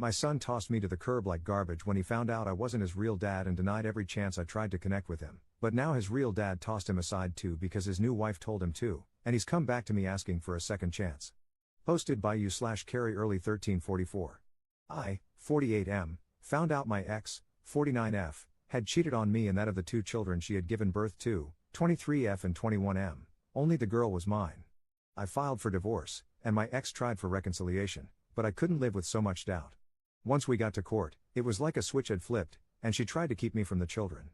My son tossed me to the curb like garbage when he found out I wasn't his real dad and denied every chance I tried to connect with him, but now his real dad tossed him aside too because his new wife told him to, and he's come back to me asking for a second chance. Posted by you/Carrie Early 1344. I, 48M, found out my ex, 49F, had cheated on me and that of the two children she had given birth to, 23F and 21M, only the girl was mine. I filed for divorce, and my ex tried for reconciliation, but I couldn't live with so much doubt. Once we got to court, it was like a switch had flipped, and she tried to keep me from the children.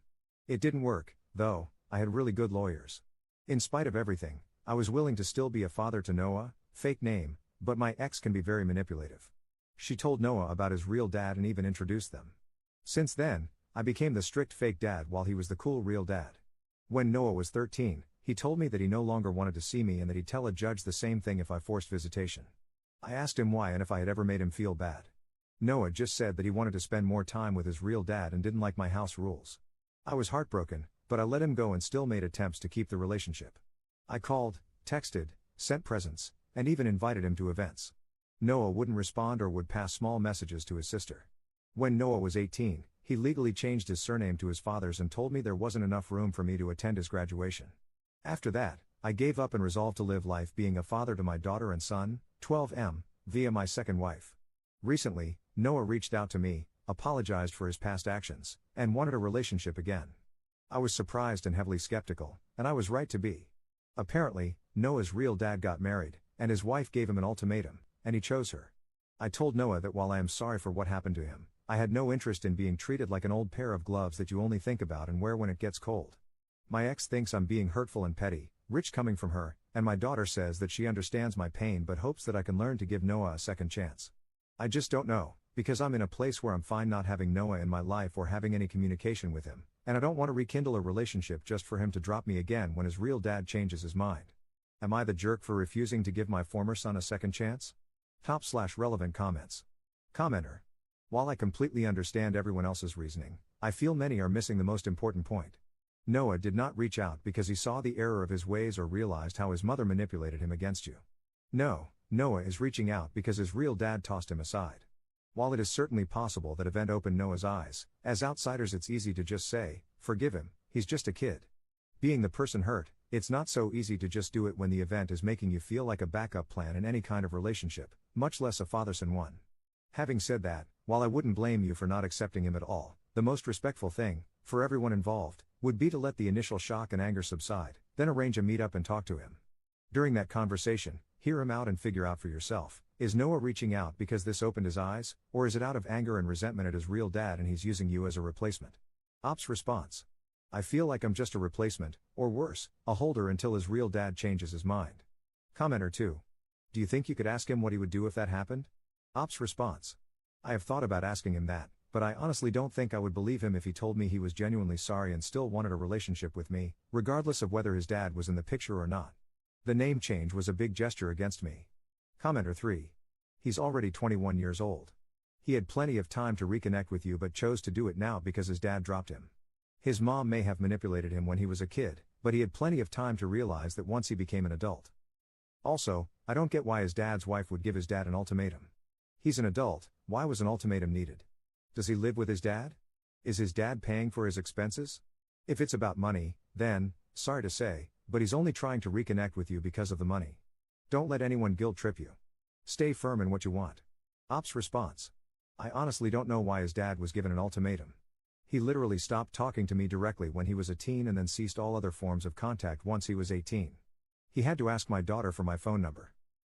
It didn't work, though. I had really good lawyers. In spite of everything, I was willing to still be a father to Noah, fake name, but my ex can be very manipulative. She told Noah about his real dad and even introduced them. Since then, I became the strict fake dad while he was the cool real dad. When Noah was 13, he told me that he no longer wanted to see me and that he'd tell a judge the same thing if I forced visitation. I asked him why and if I had ever made him feel bad. Noah just said that he wanted to spend more time with his real dad and didn't like my house rules. I was heartbroken, but I let him go and still made attempts to keep the relationship. I called, texted, sent presents, and even invited him to events. Noah wouldn't respond or would pass small messages to his sister. When Noah was 18, he legally changed his surname to his father's and told me there wasn't enough room for me to attend his graduation. After that, I gave up and resolved to live life being a father to my daughter and son, 12M, via my second wife. Recently, Noah reached out to me, apologized for his past actions, and wanted a relationship again. I was surprised and heavily skeptical, and I was right to be. Apparently, Noah's real dad got married, and his wife gave him an ultimatum, and he chose her. I told Noah that while I am sorry for what happened to him, I had no interest in being treated like an old pair of gloves that you only think about and wear when it gets cold. My ex thinks I'm being hurtful and petty, rich coming from her, and my daughter says that she understands my pain but hopes that I can learn to give Noah a second chance. I just don't know, because I'm in a place where I'm fine not having Noah in my life or having any communication with him, and I don't want to rekindle a relationship just for him to drop me again when his real dad changes his mind. Am I the jerk for refusing to give my former son a second chance? Top/relevant comments. Commenter. While I completely understand everyone else's reasoning, I feel many are missing the most important point. Noah did not reach out because he saw the error of his ways or realized how his mother manipulated him against you. No, Noah is reaching out because his real dad tossed him aside. While it is certainly possible that event opened Noah's eyes, as outsiders it's easy to just say, forgive him, he's just a kid. Being the person hurt, it's not so easy to just do it when the event is making you feel like a backup plan in any kind of relationship, much less a father-son one. Having said that, while I wouldn't blame you for not accepting him at all, the most respectful thing, for everyone involved, would be to let the initial shock and anger subside, then arrange a meet-up and talk to him. During that conversation, hear him out and figure out for yourself, is Noah reaching out because this opened his eyes, or is it out of anger and resentment at his real dad and he's using you as a replacement? Ops response. I feel like I'm just a replacement, or worse, a holder until his real dad changes his mind. Commenter 2. Do you think you could ask him what he would do if that happened? Ops response. I have thought about asking him that, but I honestly don't think I would believe him if he told me he was genuinely sorry and still wanted a relationship with me, regardless of whether his dad was in the picture or not. The name change was a big gesture against me. Commenter 3. He's already 21 years old. He had plenty of time to reconnect with you but chose to do it now because his dad dropped him. His mom may have manipulated him when he was a kid, but he had plenty of time to realize that once he became an adult. Also, I don't get why his dad's wife would give his dad an ultimatum. He's an adult, why was an ultimatum needed? Does he live with his dad? Is his dad paying for his expenses? If it's about money, then, sorry to say, but he's only trying to reconnect with you because of the money. Don't let anyone guilt trip you. Stay firm in what you want. Ops response. I honestly don't know why his dad was given an ultimatum. He literally stopped talking to me directly when he was a teen and then ceased all other forms of contact once he was 18. He had to ask my daughter for my phone number.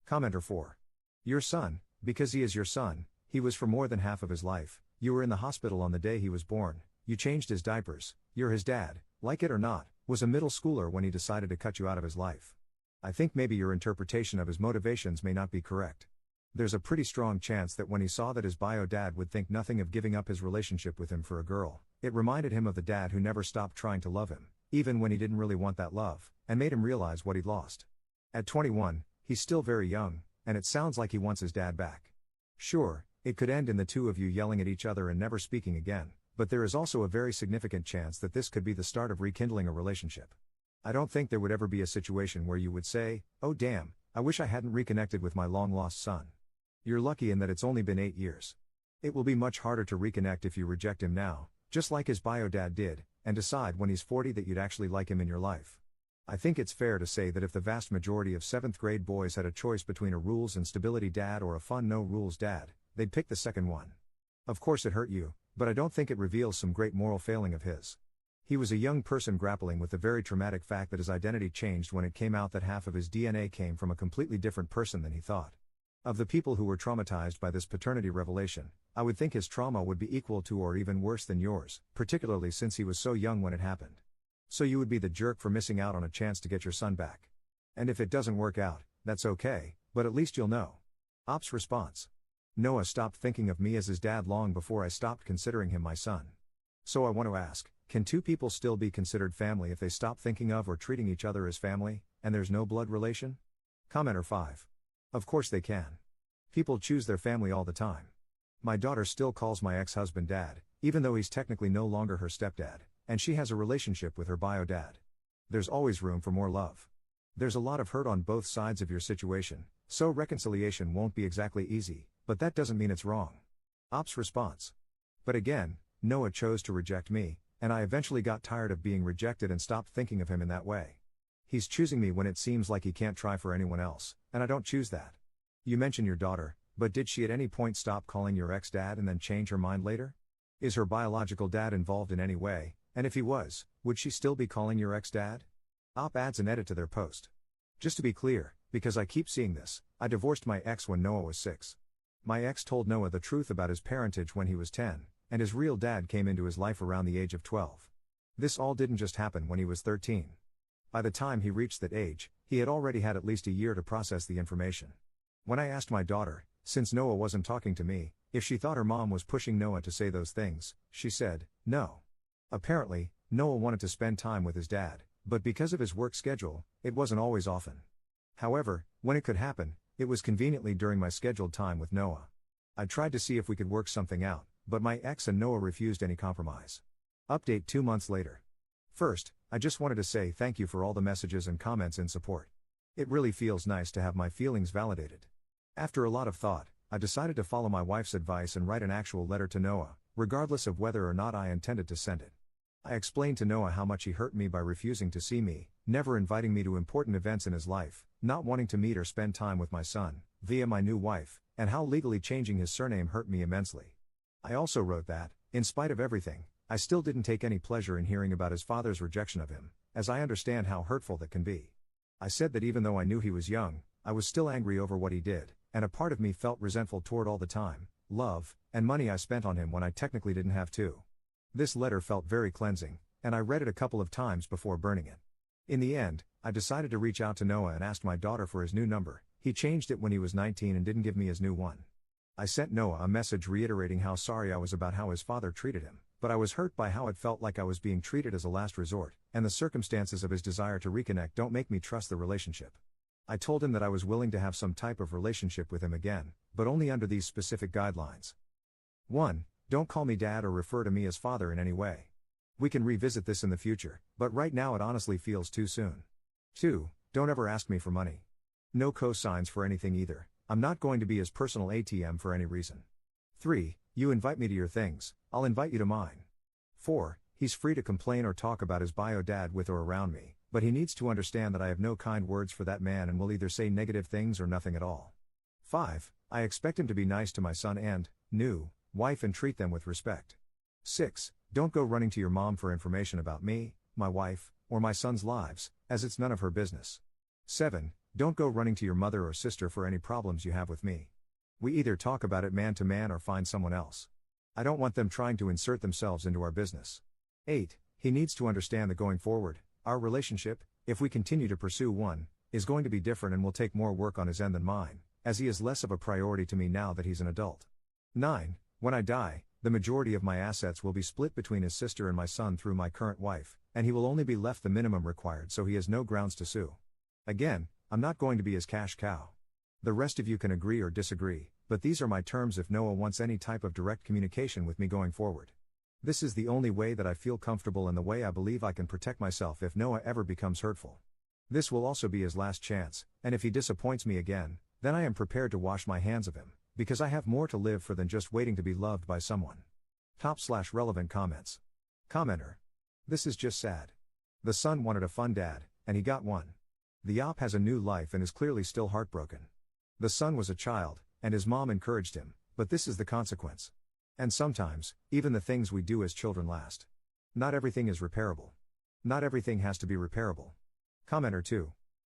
Commenter 4. Your son, because he is your son, he was for more than half of his life, you were in the hospital on the day he was born, you changed his diapers, you're his dad, like it or not, was a middle schooler when he decided to cut you out of his life. I think maybe your interpretation of his motivations may not be correct. There's a pretty strong chance that when he saw that his bio dad would think nothing of giving up his relationship with him for a girl, it reminded him of the dad who never stopped trying to love him, even when he didn't really want that love, and made him realize what he'd lost. At 21, he's still very young, and it sounds like he wants his dad back. Sure, it could end in the two of you yelling at each other and never speaking again, but there is also a very significant chance that this could be the start of rekindling a relationship. I don't think there would ever be a situation where you would say, oh damn, I wish I hadn't reconnected with my long-lost son. You're lucky in that it's only been 8 years. It will be much harder to reconnect if you reject him now, just like his bio dad did, and decide when he's 40 that you'd actually like him in your life. I think it's fair to say that if the vast majority of 7th grade boys had a choice between a rules and stability dad or a fun no rules dad, they'd pick the second one. Of course it hurt you, but I don't think it reveals some great moral failing of his. He was a young person grappling with the very traumatic fact that his identity changed when it came out that half of his DNA came from a completely different person than he thought. Of the people who were traumatized by this paternity revelation, I would think his trauma would be equal to or even worse than yours, particularly since he was so young when it happened. So you would be the jerk for missing out on a chance to get your son back. And if it doesn't work out, that's okay, but at least you'll know. Ops response. Noah stopped thinking of me as his dad long before I stopped considering him my son. So I want to ask, can two people still be considered family if they stop thinking of or treating each other as family, and there's no blood relation? Commenter 5. Of course they can. People choose their family all the time. My daughter still calls my ex-husband dad, even though he's technically no longer her stepdad, and she has a relationship with her bio dad. There's always room for more love. There's a lot of hurt on both sides of your situation, so reconciliation won't be exactly easy, but that doesn't mean it's wrong. Ops response. But again, Noah chose to reject me, and I eventually got tired of being rejected and stopped thinking of him in that way. He's choosing me when it seems like he can't try for anyone else, and I don't choose that. You mention your daughter, but did she at any point stop calling your ex-dad and then change her mind later? Is her biological dad involved in any way, and if he was, would she still be calling your ex-dad? Op adds an edit to their post. Just to be clear, because I keep seeing this, I divorced my ex when Noah was 6. My ex told Noah the truth about his parentage when he was 10, and his real dad came into his life around the age of 12. This all didn't just happen when he was 13. By the time he reached that age, he had already had at least a year to process the information. When I asked my daughter, since Noah wasn't talking to me, if she thought her mom was pushing Noah to say those things, she said, no. Apparently, Noah wanted to spend time with his dad, but because of his work schedule, it wasn't always often. However, when it could happen, it was conveniently during my scheduled time with Noah. I tried to see if we could work something out, but my ex and Noah refused any compromise. Update 2 months later. First, I just wanted to say thank you for all the messages and comments in support. It really feels nice to have my feelings validated. After a lot of thought, I decided to follow my wife's advice and write an actual letter to Noah, regardless of whether or not I intended to send it. I explained to Noah how much he hurt me by refusing to see me, never inviting me to important events in his life, not wanting to meet or spend time with my son, via my new wife, and how legally changing his surname hurt me immensely. I also wrote that, in spite of everything, I still didn't take any pleasure in hearing about his father's rejection of him, as I understand how hurtful that can be. I said that even though I knew he was young, I was still angry over what he did, and a part of me felt resentful toward all the time, love, and money I spent on him when I technically didn't have to. This letter felt very cleansing, and I read it a couple of times before burning it. In the end, I decided to reach out to Noah and asked my daughter for his new number. He changed it when he was 19 and didn't give me his new one. I sent Noah a message reiterating how sorry I was about how his father treated him, but I was hurt by how it felt like I was being treated as a last resort, and the circumstances of his desire to reconnect don't make me trust the relationship. I told him that I was willing to have some type of relationship with him again, but only under these specific guidelines. 1. Don't call me dad or refer to me as father in any way. We can revisit this in the future, but right now it honestly feels too soon. 2. Don't ever ask me for money. No cosigns for anything either. I'm not going to be his personal ATM for any reason. 3. You invite me to your things, I'll invite you to mine. 4. He's free to complain or talk about his bio dad with or around me, but he needs to understand that I have no kind words for that man and will either say negative things or nothing at all. 5. I expect him to be nice to my son and new wife and treat them with respect. 6. Don't go running to your mom for information about me, my wife, or my son's lives, as it's none of her business. 7. Don't go running to your mother or sister for any problems you have with me. We either talk about it man to man or find someone else. I don't want them trying to insert themselves into our business. 8. He needs to understand that going forward, our relationship, if we continue to pursue one, is going to be different and will take more work on his end than mine, as he is less of a priority to me now that he's an adult. 9. When I die, the majority of my assets will be split between his sister and my son through my current wife, and he will only be left the minimum required so he has no grounds to sue. Again, I'm not going to be his cash cow. The rest of you can agree or disagree, but these are my terms if Noah wants any type of direct communication with me going forward. This is the only way that I feel comfortable and the way I believe I can protect myself if Noah ever becomes hurtful. This will also be his last chance, and if he disappoints me again, then I am prepared to wash my hands of him, Because I have more to live for than just waiting to be loved by someone. Top/relevant comments. Commenter. This is just sad. The son wanted a fun dad, and he got one. The op has a new life and is clearly still heartbroken. The son was a child, and his mom encouraged him, but this is the consequence. And sometimes, even the things we do as children last. Not everything is repairable. Not everything has to be repairable. Commenter 2.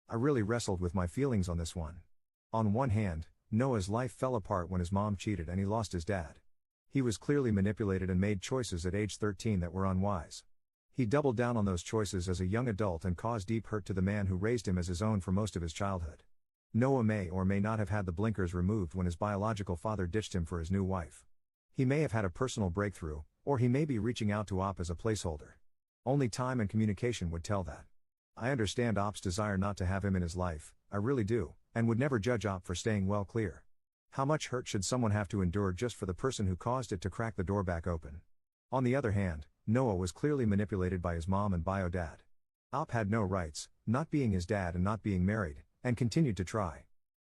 I really wrestled with my feelings on this one. On one hand, Noah's life fell apart when his mom cheated and he lost his dad. He was clearly manipulated and made choices at age 13 that were unwise. He doubled down on those choices as a young adult and caused deep hurt to the man who raised him as his own for most of his childhood. Noah may or may not have had the blinkers removed when his biological father ditched him for his new wife. He may have had a personal breakthrough, or he may be reaching out to Op as a placeholder. Only time and communication would tell that. I understand Op's desire not to have him in his life, I really do, and would never judge Op for staying well clear. How much hurt should someone have to endure just for the person who caused it to crack the door back open? On the other hand, Noah was clearly manipulated by his mom and bio dad. Op had no rights, not being his dad and not being married, and continued to try.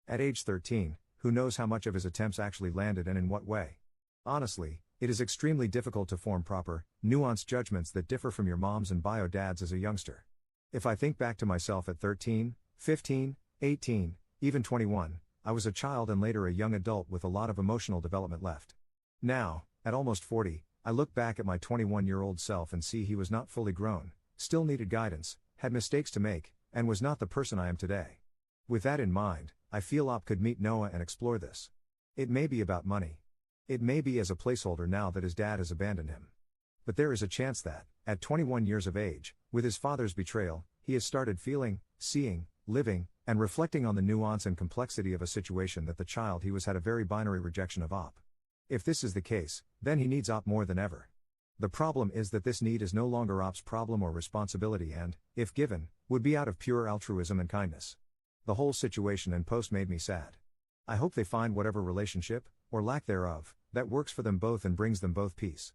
At age 13, who knows how much of his attempts actually landed and in what way? Honestly, it is extremely difficult to form proper, nuanced judgments that differ from your moms and bio dads as a youngster. If I think back to myself at 13, 15, 18, even 21, I was a child and later a young adult with a lot of emotional development left. Now, at almost 40, I look back at my 21-year-old self and see he was not fully grown, still needed guidance, had mistakes to make, and was not the person I am today. With that in mind, I feel Op could meet Noah and explore this. It may be about money. It may be as a placeholder now that his dad has abandoned him. But there is a chance that, at 21 years of age, with his father's betrayal, he has started feeling, seeing, living, and reflecting on the nuance and complexity of a situation that the child he was had a very binary rejection of Op. If this is the case, then he needs Op more than ever. The problem is that this need is no longer Op's problem or responsibility and, if given, would be out of pure altruism and kindness. The whole situation and post made me sad. I hope they find whatever relationship, or lack thereof, that works for them both and brings them both peace.